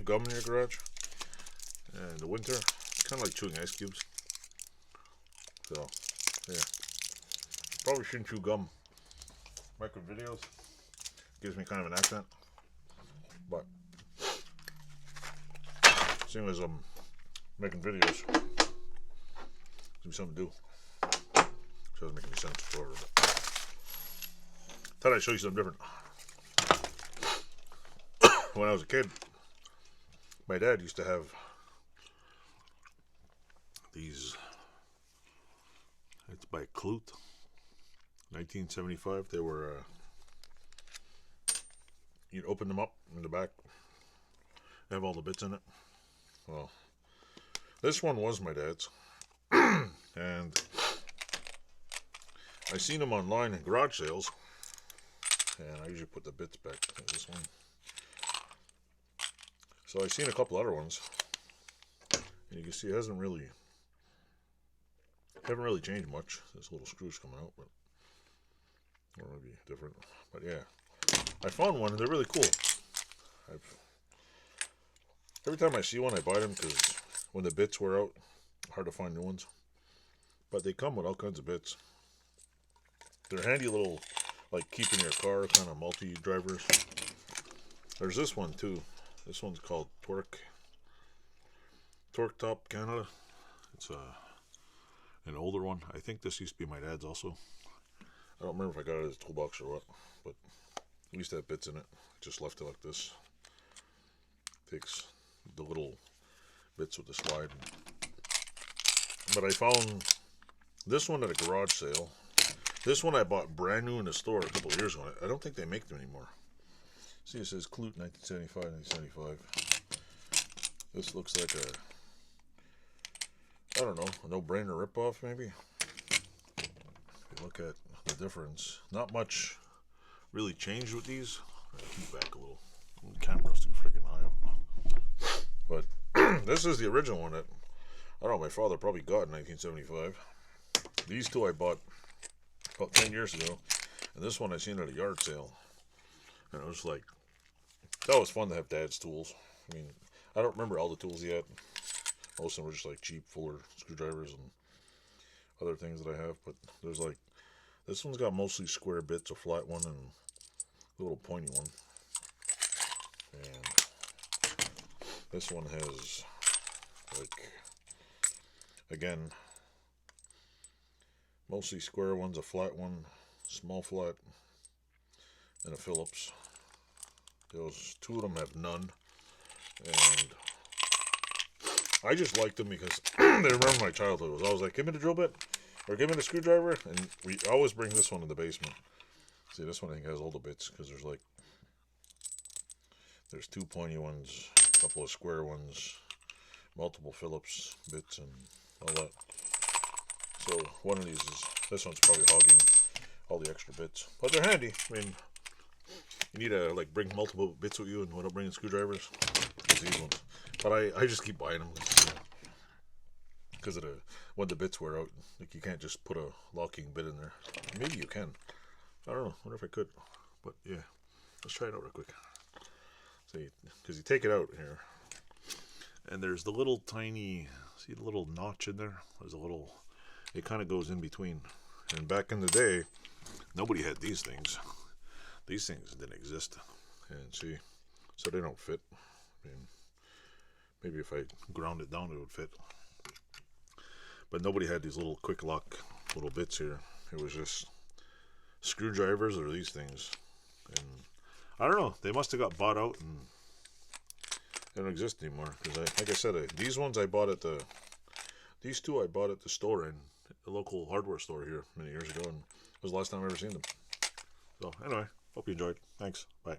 gum in your garage in the winter. It's kind of like chewing ice cubes. So, yeah. Probably shouldn't chew gum. Making videos gives me kind of an accent. But, seeing as I'm making videos, gives me something to do. So it doesn't make any sense for it. Thought I'd show you something different. When I was a kid, my dad used to have these, it's by Clute, 1975. They were, you'd open them up in the back, have all the bits in it. Well, this one was my dad's, and I seen them online in garage sales, and I usually put the bits back in this one. So I seen a couple other ones, and you can see it haven't really changed much. This little screw's coming out, but it'll be different. But yeah, I found one, and they're really cool. Every time I see one, I buy them because when the bits wear out, hard to find new ones. But they come with all kinds of bits. They're handy little, like keeping your car kind of multi-drivers. There's this one too. This one's called Torque Top Canada. It's an older one. I think this used to be my dad's also. I don't remember if I got it as a toolbox or what, but it used to have bits in it. I just left it like this. Takes the little bits with the slide. But I found this one at a garage sale. This one I bought brand new in the store a couple of years ago. I don't think they make them anymore. See, it says Clute 1975, 1975. This looks like a, I don't know, a no-brainer ripoff maybe. If you look at the difference, not much really changed with these. I'll keep back a little. The camera's too freaking high up. But this is the original one that, I don't know, my father probably got in 1975. These two I bought about 10 years ago. And this one I seen at a yard sale. And it was like, that was fun to have dad's tools. I mean, I don't remember all the tools he had. Most of them were just like cheap Fuller screwdrivers and other things that I have. But there's like, this one's got mostly square bits, a flat one and a little pointy one. And this one has, like, again, mostly square ones, a flat one, small flat, and a Phillips. Those two of them have none, and I just liked them because they remember my childhood. It was always like, give me the drill bit, or give me the screwdriver, and we always bring this one in the basement. See, this one I think has all the bits, because there's two pointy ones, a couple of square ones, multiple Phillips bits, and all that. So one of these this one's probably hogging all the extra bits, but they're handy. I mean, you need to like bring multiple bits with you and without bringing screwdrivers. It's these ones, but I just keep buying them because of when the bits wear out. Like you can't just put a locking bit in there. Maybe you can. I don't know. I wonder if I could. But yeah, let's try it out real quick. See, because you take it out here, and there's the little tiny, see the little notch in there? There's a little, it kind of goes in between. And back in the day, nobody had these things. These things didn't exist. And see, so they don't fit. I mean, maybe if I ground it down, it would fit. But nobody had these little quick lock little bits here. It was just screwdrivers or these things. And I don't know, they must have got bought out and they don't exist anymore. Because like I said, these ones I bought at these two I bought at the store, in a local hardware store here many years ago, and it was the last time I ever seen them. So anyway, hope you enjoyed. Thanks. Bye.